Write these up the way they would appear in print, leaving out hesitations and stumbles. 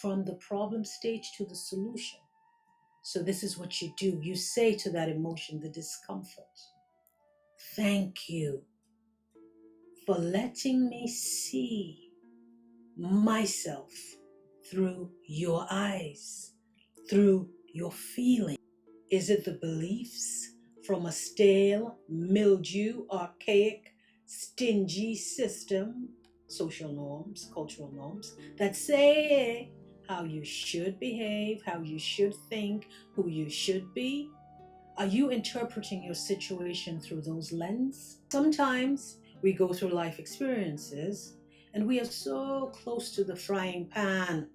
from the problem stage to the solution. So, this is what you do. You say to that emotion, the discomfort, thank you for letting me see myself through your eyes, through your feeling. Is it the beliefs from a stale, mildew, archaic, stingy system, social norms, cultural norms, that say how you should behave, how you should think, who you should be? Are you interpreting your situation through those lenses? Sometimes we go through life experiences and we are so close to the frying pan.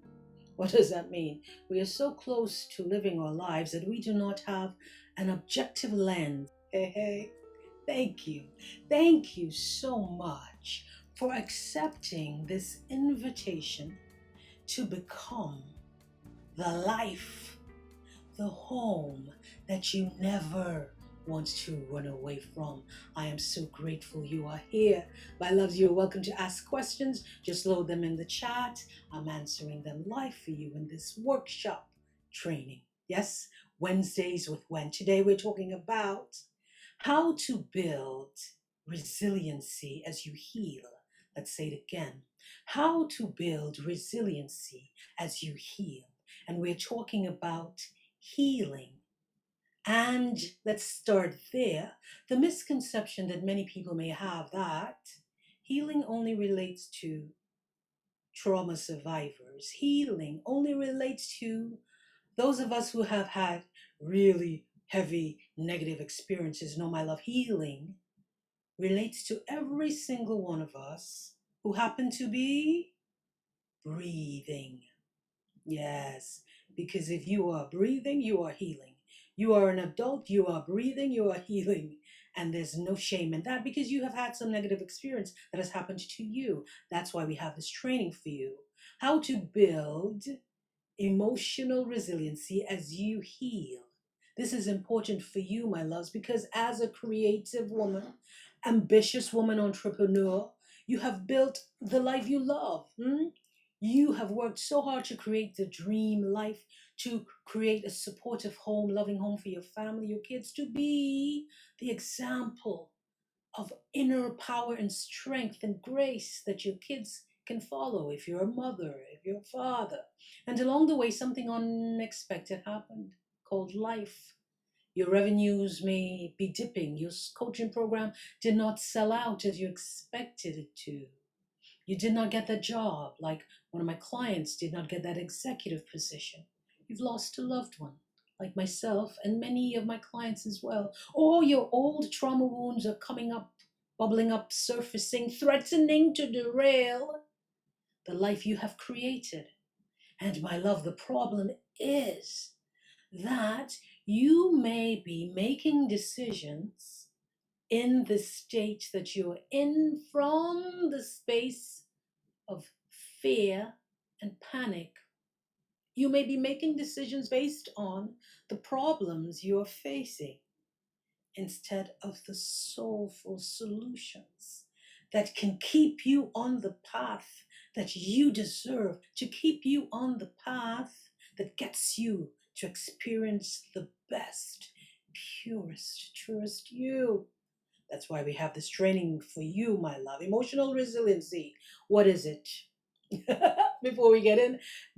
What does that mean? We are so close to living our lives that we do not have an objective lens. Hey, hey, thank you. Thank you so much for accepting this invitation to become the life, the home that you never want to run away from. I am so grateful you are here. My loves, you're welcome to ask questions. Just load them in the chat. I'm answering them live for you in this workshop training. Yes, Wednesdays with Wen. Today we're talking about how to build resiliency as you heal. Let's say it again. How to build resiliency as you heal. And we're talking about healing. And let's start there. The misconception that many people may have that healing only relates to trauma survivors. Healing only relates to those of us who have had really heavy negative experiences. No, my love, healing relates to every single one of us who happen to be breathing. Yes, because if you are breathing, you are healing. You are an adult, you are breathing, you are healing. And there's no shame in that because you have had some negative experience that has happened to you. That's why we have this training for you. How to build emotional resiliency as you heal. This is important for you, my loves, because as a creative woman, ambitious woman, entrepreneur, you have built the life you love. You have worked so hard to create the dream life, to create a supportive home, loving home for your family, your kids, to be the example of inner power and strength and grace that your kids can follow if you're a mother, if you're a father. And along the way, something unexpected happened called life. Your revenues may be dipping. Your coaching program did not sell out as you expected it to. You did not get that job, like one of my clients did not get that executive position. You've lost a loved one, like myself and many of my clients as well. Or your old trauma wounds are coming up, bubbling up, surfacing, threatening to derail the life you have created. And my love, the problem is that you may be making decisions in the state that you're in from the space of fear and panic. You may be making decisions based on the problems you're facing instead of the soulful solutions that can keep you on the path that you deserve, to keep you on the path that gets you to experience the best, purest, truest you. That's why we have this training for you, my love. Emotional resiliency. What is it? Before we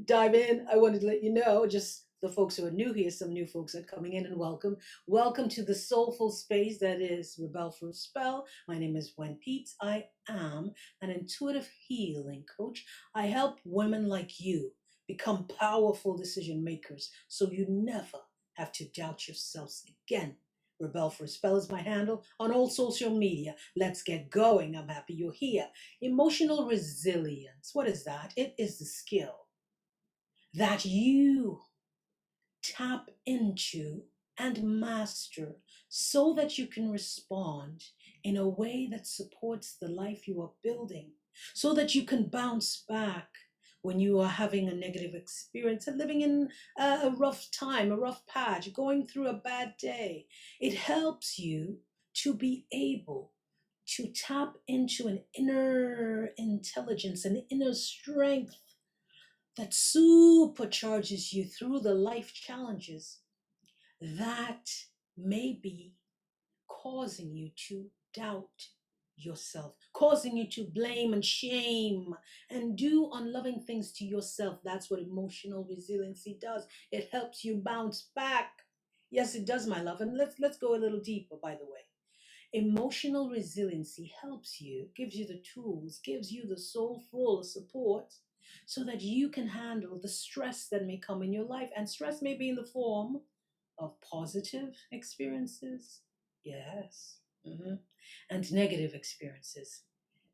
dive in, I wanted to let you know, just the folks who are new here, some new folks are coming in, and welcome. Welcome to the soulful space that is Rebel for a Spell. My name is Wen Peets. I am an intuitive healing coach. I help women like you become powerful decision makers so you never have to doubt yourselves again. Rebel for a Spell is my handle on all social media. Let's get going. I'm happy you're here. Emotional resilience. What is that? It is the skill that you tap into and master so that you can respond in a way that supports the life you are building, so that you can bounce back when you are having a negative experience and living in a rough time, a rough patch, going through a bad day. It helps you to be able to tap into an inner intelligence, an inner strength that supercharges you through the life challenges that may be causing you to doubt yourself, causing you to blame and shame and do unloving things to yourself. That's what emotional resiliency does. It helps you bounce back. Yes, it does, my love. And let's go a little deeper, by the way. Emotional resiliency helps you, gives you the tools, gives you the soulful support so that you can handle the stress that may come in your life. And stress may be in the form of positive experiences, yes, and negative experiences.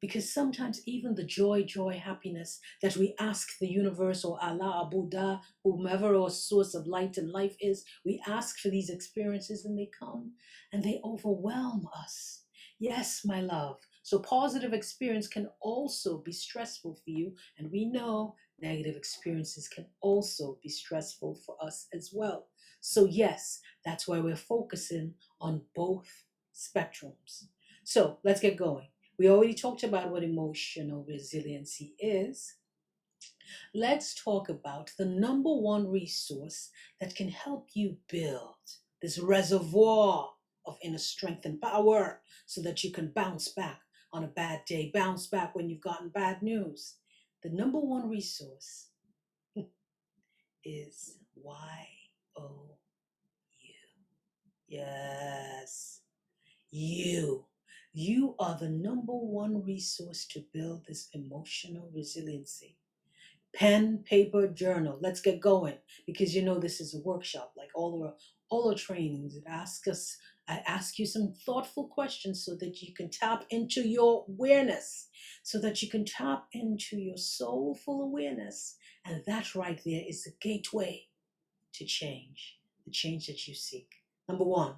Because sometimes even the joy, happiness that we ask the universe or Allah or Buddha, whomever our source of light and life is, we ask for these experiences and they come and they overwhelm us. Yes, my love. So positive experience can also be stressful for you. And we know negative experiences can also be stressful for us as well. So, yes, that's why we're focusing on both spectrums. So, let's get going. We already talked about what emotional resiliency is. Let's talk about the number one resource that can help you build this reservoir of inner strength and power so that you can bounce back on a bad day, bounce back when you've gotten bad news. The number one resource is YOU. Yes, you. You are the number one resource to build this emotional resiliency. Pen, paper, journal. Let's get going because you know this is a workshop. Like all our trainings, I ask you some thoughtful questions so that you can tap into your awareness, so that you can tap into your soulful awareness, and that right there is the gateway to change, the change that you seek. Number one.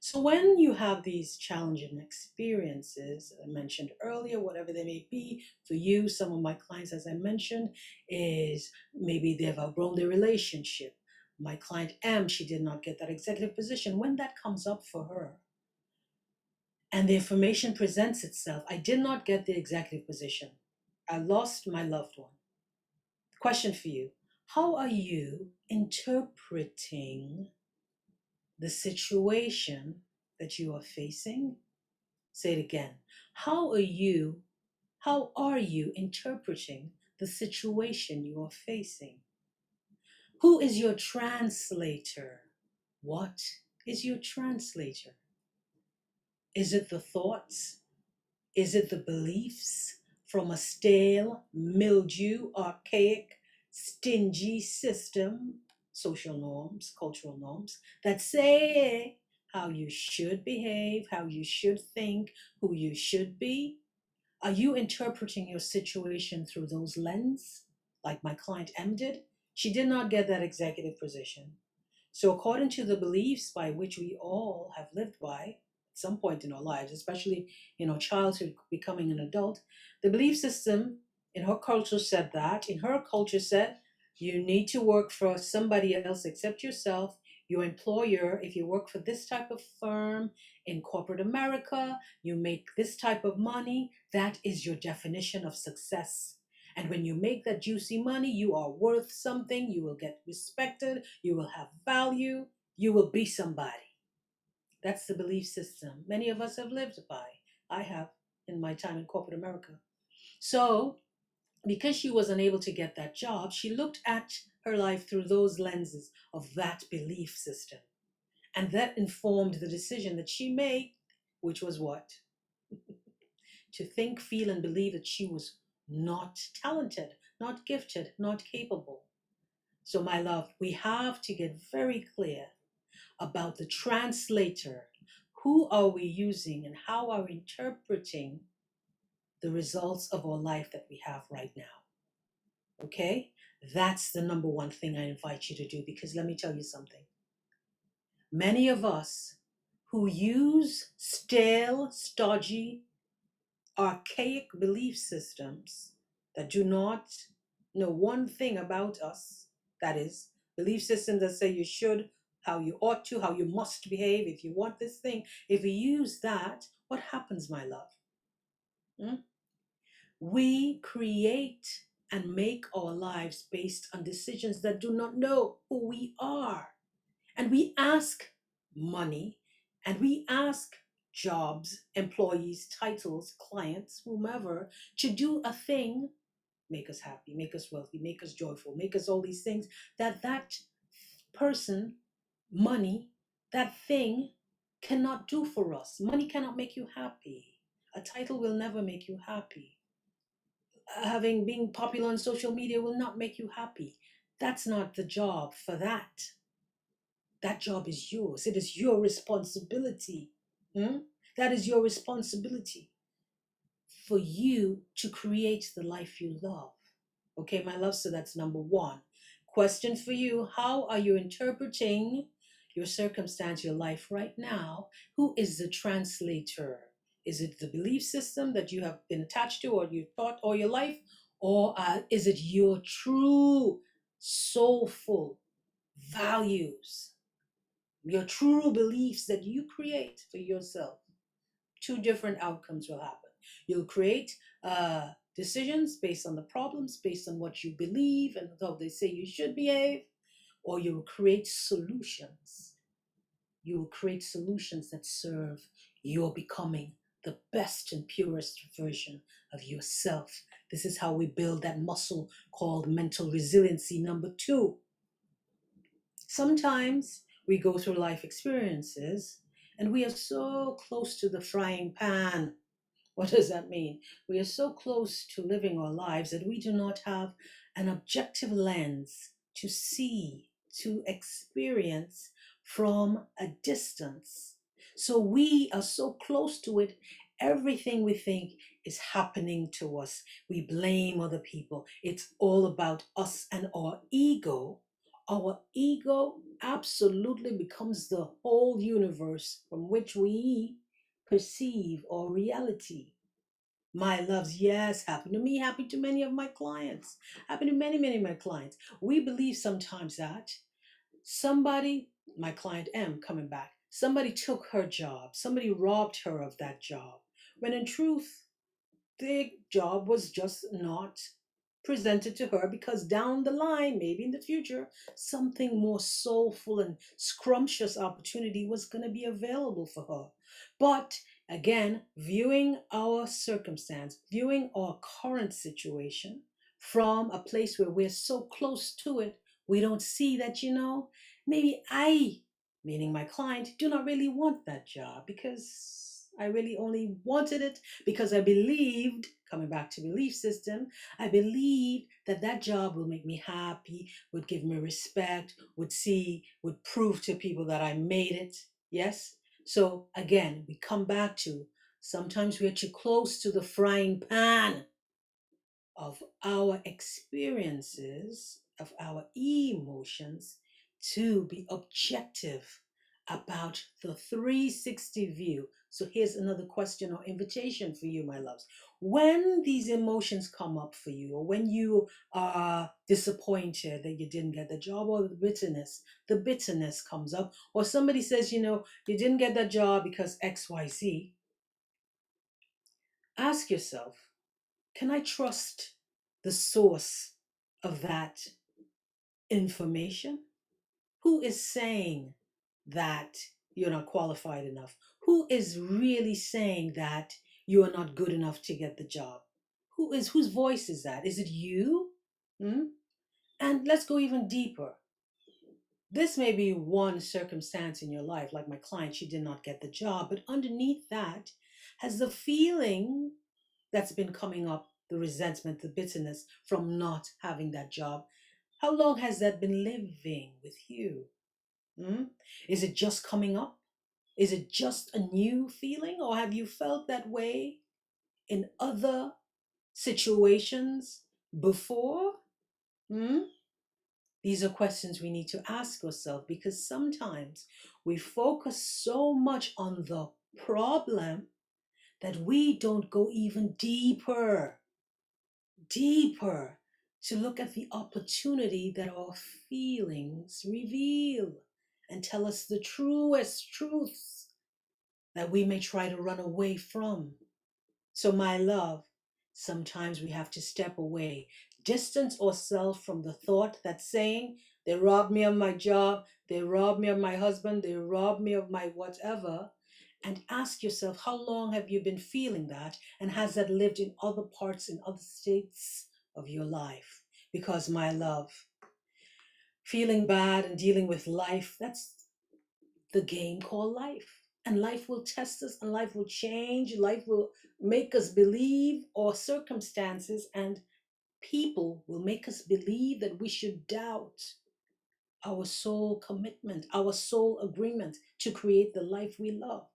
So when you have these challenging experiences I mentioned earlier, whatever they may be for you, some of my clients, as I mentioned, is maybe they've outgrown their relationship. My client M, she did not get that executive position. When that comes up for her and the information presents itself, I did not get the executive position. I lost my loved one. Question for you. How are you interpreting the situation that you are facing? Say it again. How are you how are you interpreting the situation you are facing? Who is your translator? What is your translator? Is it the thoughts? Is it the beliefs from a stale, mildew, archaic, stingy system, social norms, cultural norms, that say how you should behave, how you should think, who you should be? Are you interpreting your situation through those lenses, like my client M did? She did not get that executive position. So, according to the beliefs by which we all have lived by at some point in our lives, especially in our childhood, becoming an adult, the belief system in her culture said that. In her culture said, you need to work for somebody else except yourself. Your employer, if you work for this type of firm in corporate America, you make this type of money, that is your definition of success. And when you make that juicy money, you are worth something, you will get respected, you will have value, you will be somebody. That's the belief system many of us have lived by. I have in my time in corporate America. So, because she was unable to get that job, she looked at her life through those lenses of that belief system. And that informed the decision that she made, which was what? To think, feel, and believe that she was not talented, not gifted, not capable. So, my love, we have to get very clear about the translator. Who are we using and how are we interpreting the results of our life that we have right now? Okay? That's the number one thing I invite you to do because let me tell you something. Many of us who use stale, stodgy, archaic belief systems that do not know one thing about us, that is, belief systems that say you should, how you ought to, how you must behave, if you want this thing, if we use that, what happens, my love? Hmm? We create and make our lives based on decisions that do not know who we are. And we ask money, and we ask jobs, employees, titles, clients, whomever, to do a thing, make us happy, make us wealthy, make us joyful, make us all these things that person, money, that thing cannot do for us. Money cannot make you happy. A title will never make you happy. Having being popular on social media will not make you happy. That's not the job for that. That job is yours. It is your responsibility. Hmm? That is your responsibility for you to create the life you love. Okay, my love, so that's number one. Question for you: how are you interpreting your circumstance, your life right now? Who is the translator? Is it the belief system that you have been attached to or you thought all your life? Or is it your true, soulful values, your true beliefs that you create for yourself? Two different outcomes will happen. You'll create decisions based on the problems, based on what you believe and how they say you should behave, or you'll create solutions. You will create solutions that serve your becoming the best and purest version of yourself. This is how we build that muscle called mental resiliency. Number two, sometimes we go through life experiences and we are so close to the frying pan. What does that mean? We are so close to living our lives that we do not have an objective lens to see, to experience from a distance. So we are so close to it, everything we think is happening to us. We blame other people. It's all about us and our ego. Our ego absolutely becomes the whole universe from which we perceive our reality. My loves, yes, happen to me, happen to many of my clients, happen to many, many of my clients. We believe sometimes that somebody, my client M coming back, somebody took her job, somebody robbed her of that job, when in truth, the job was just not presented to her because down the line, maybe in the future, something more soulful and scrumptious opportunity was going to be available for her. But again, viewing our circumstance, viewing our current situation from a place where we're so close to it, we don't see that, maybe I, meaning my client, do not really want that job because I really only wanted it because I believed, coming back to belief system, I believed that that job will make me happy, would give me respect, would prove to people that I made it. Yes? So again, we come back to sometimes we're too close to the frying pan of our experiences, of our emotions, to be objective about the 360 view. So here's another question or invitation for you, my loves. When these emotions come up for you, or when you are disappointed that you didn't get the job, or the bitterness comes up, or somebody says, you didn't get that job because XYZ, ask yourself, can I trust the source of that information? Who is saying that you're not qualified enough? Who is really saying that you are not good enough to get the job? Whose voice is that? Is it you? Hmm? And let's go even deeper. This may be one circumstance in your life, like my client, she did not get the job, but underneath that has the feeling that's been coming up, the resentment, the bitterness from not having that job. How long has that been living with you? Hmm? Is it just coming up? Is it just a new feeling? Or have you felt that way in other situations before? Hmm? These are questions we need to ask ourselves because sometimes we focus so much on the problem that we don't go even deeper to look at the opportunity that our feelings reveal and tell us the truest truths that we may try to run away from. So, my love, sometimes we have to step away, Distance ourselves from the thought that's saying, they robbed me of my job, they robbed me of my husband, they robbed me of my whatever. And ask yourself, how long have you been feeling that? And has that lived in other parts, in other states of your life? Because, my love, feeling bad and dealing with life, that's the game called life. And life will test us, and life will change, life will make us believe, or circumstances and people will make us believe that we should doubt our soul commitment, our soul agreement to create the life we love.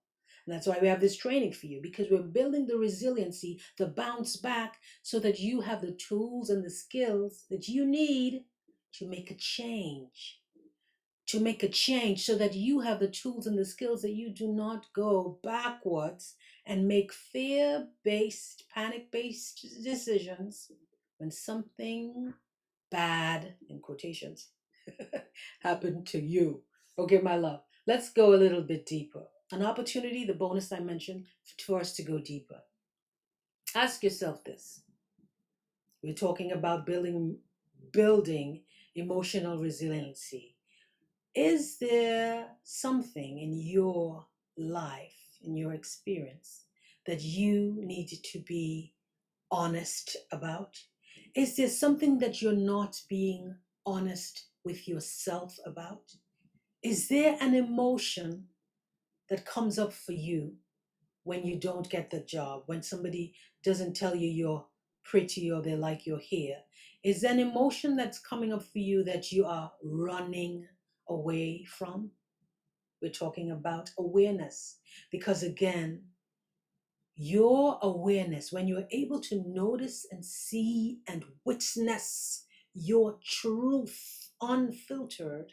And that's why we have this training for you, because we're building the resiliency, the bounce back, so that you have the tools and the skills that you need to make a change. To make a change so that you have the tools and the skills that you do not go backwards and make fear based, panic based decisions when something bad, in quotations, happened to you. Okay, my love, let's go a little bit deeper. An opportunity, the bonus I mentioned, for us to go deeper. Ask yourself this. We're talking about building emotional resiliency. Is there something in your life, in your experience, that you need to be honest about? Is there something that you're not being honest with yourself about? Is there an emotion that comes up for you when you don't get the job, when somebody doesn't tell you you're pretty or they like your hair? Is there an emotion that's coming up for you that you are running away from? We're talking about awareness. Because again, your awareness, when you're able to notice and see and witness your truth unfiltered,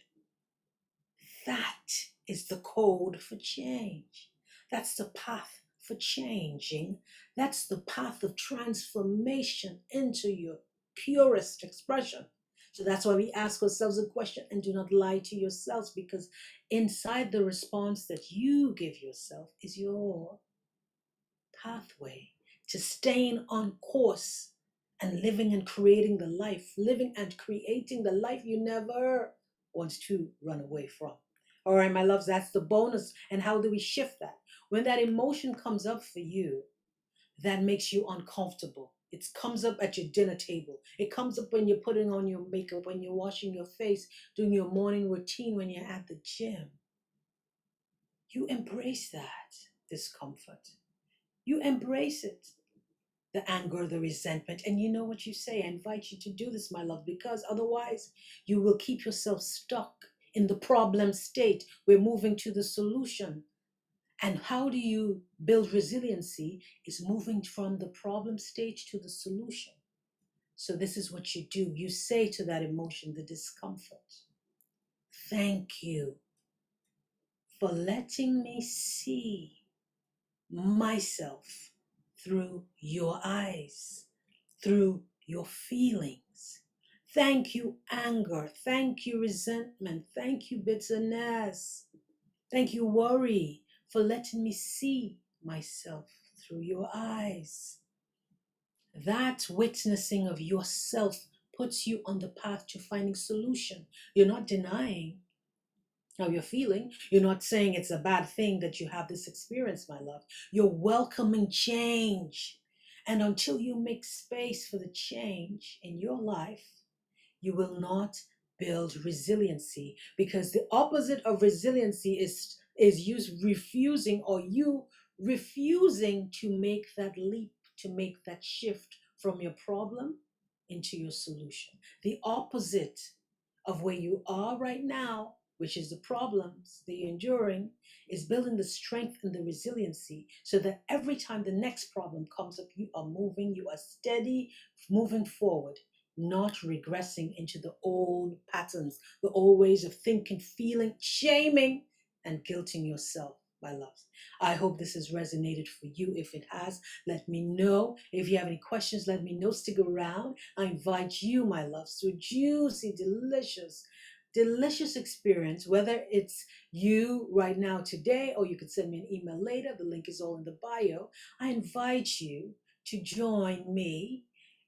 that is the code for change. That's the path for changing. That's the path of transformation into your purest expression. So that's why we ask ourselves a question, and do not lie to yourselves, because inside the response that you give yourself is your pathway to staying on course and living and creating the life, living and creating the life you never want to run away from. All right, my loves, that's the bonus. And how do we shift that? When that emotion comes up for you, that makes you uncomfortable. It comes up at your dinner table. It comes up when you're putting on your makeup, when you're washing your face, doing your morning routine, when you're at the gym. You embrace that discomfort. You embrace it, the anger, the resentment. And you know what you say. I invite you to do this, my love, because otherwise you will keep yourself stuck in the problem state. We're moving to the solution. And how do you build resiliency? Is moving from the problem stage to the solution. So this is what you do. You say to that emotion, the discomfort, thank you for letting me see myself through your eyes, through your feelings. Thank you, anger. Thank you, resentment. Thank you, bitterness. Thank you, worry, for letting me see myself through your eyes. That witnessing of yourself puts you on the path to finding solution. You're not denying how you're feeling. You're not saying it's a bad thing that you have this experience, my love. You're welcoming change. And until you make space for the change in your life, you will not build resiliency, because the opposite of resiliency is you refusing, or you refusing to make that leap, to make that shift from your problem into your solution. The opposite of where you are right now, which is the problems that you're enduring, is building the strength and the resiliency, so that every time the next problem comes up, you are moving, you are steady, moving forward, not regressing into the old patterns, the old ways of thinking, feeling, shaming, and guilting yourself, my loves. I hope this has resonated for you. If it has, let me know. If you have any questions, let me know. Stick around. I invite you, my loves, to a juicy, delicious, delicious experience, whether it's you right now today, or you can send me an email later. The link is all in the bio. I invite you to join me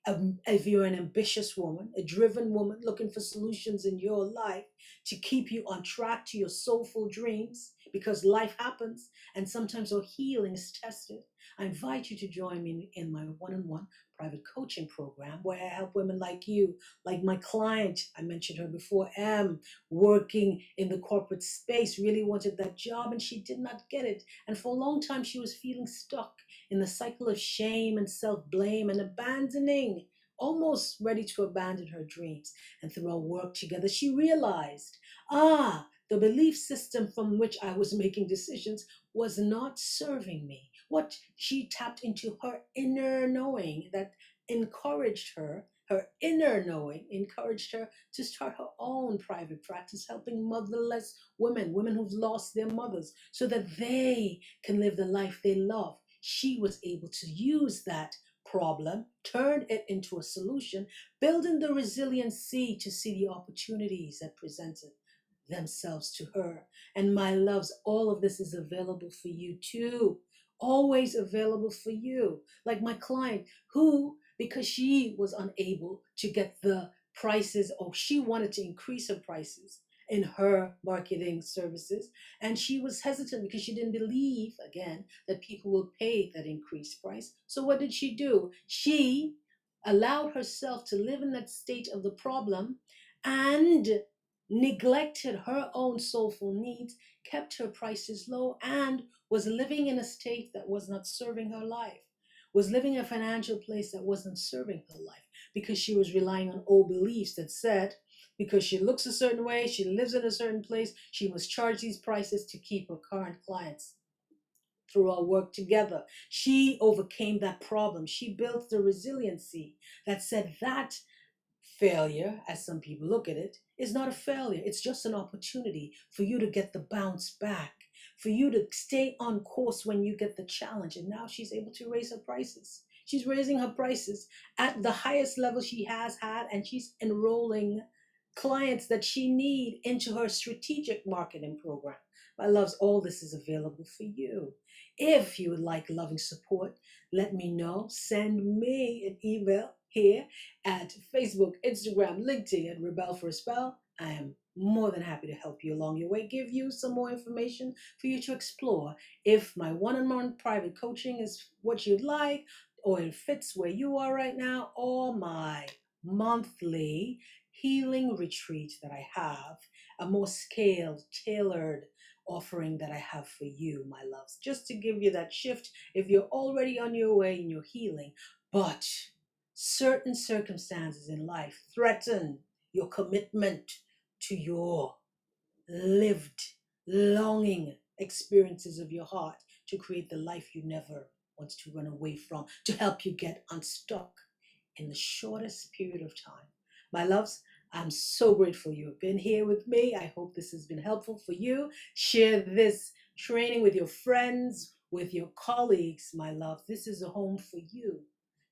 If you're an ambitious woman, a driven woman looking for solutions in your life to keep you on track to your soulful dreams, because life happens and sometimes our healing is tested, I invite you to join me in my one-on-one private coaching program where I help women like you, like my client, I mentioned her before, working in the corporate space, really wanted that job and she did not get it. And for a long time, she was feeling stuck in the cycle of shame and self blame and abandoning, almost ready to abandon her dreams. And through our work together, she realized, the belief system from which I was making decisions was not serving me. What she tapped into her inner knowing that encouraged her inner knowing encouraged her to start her own private practice, helping motherless women, women who've lost their mothers, so that they can live the life they love. She was able to use that problem, turn it into a solution, building the resiliency to see the opportunities that presented themselves to her. And my loves, all of this is available for you too. Always available for you. Like my client, who, because she was unable to get the prices, or she wanted to increase her prices in her marketing services, and she was hesitant because she didn't believe, again, that people will pay that increased price. So what did she do? She allowed herself to live in that state of the problem and neglected her own soulful needs, kept her prices low, and was living in a state that was not serving her life, was living in a financial place that wasn't serving her life, because she was relying on old beliefs that said, because she looks a certain way, she lives in a certain place, she must charge these prices to keep her current clients. Through our work together, she overcame that problem. She built the resiliency that said that failure, as some people look at it, is not a failure. It's just an opportunity for you to get the bounce back, for you to stay on course when you get the challenge. And now she's able to raise her prices. She's raising her prices at the highest level she has had, and she's enrolling clients that she need into her strategic marketing program. My loves, all this is available for you. If you would like loving support, let me know. Send me an email here at Facebook, Instagram, LinkedIn at Rebel for a Spell. I am more than happy to help you along your way, give you some more information for you to explore. If my one-on-one private coaching is what you'd like, or it fits where you are right now, or my monthly healing retreat that I have, a more scaled, tailored offering that I have for you, my loves, just to give you that shift if you're already on your way in your healing, but certain circumstances in life threaten your commitment to your lived, longing experiences of your heart to create the life you never want to run away from, to help you get unstuck in the shortest period of time. My loves, I'm so grateful you have been here with me. I hope this has been helpful for you. Share this training with your friends, with your colleagues, my love. This is a home for you,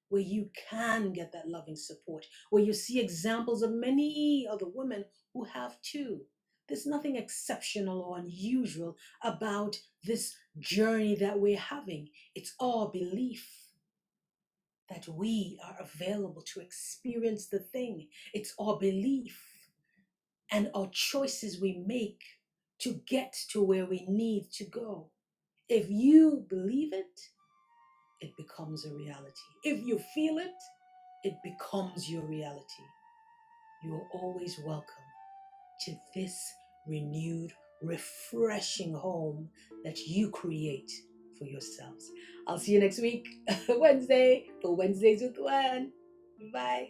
where you can get that loving support, where you see examples of many other women who have too. There's nothing exceptional or unusual about this journey that we're having. It's our belief that we are available to experience the thing. It's our belief and our choices we make to get to where we need to go. If you believe it, it becomes a reality. If you feel it, it becomes your reality. You are always welcome to this renewed, refreshing home that you create for yourselves. I'll see you next week, Wednesday, for Wednesdays with Gwen. Bye.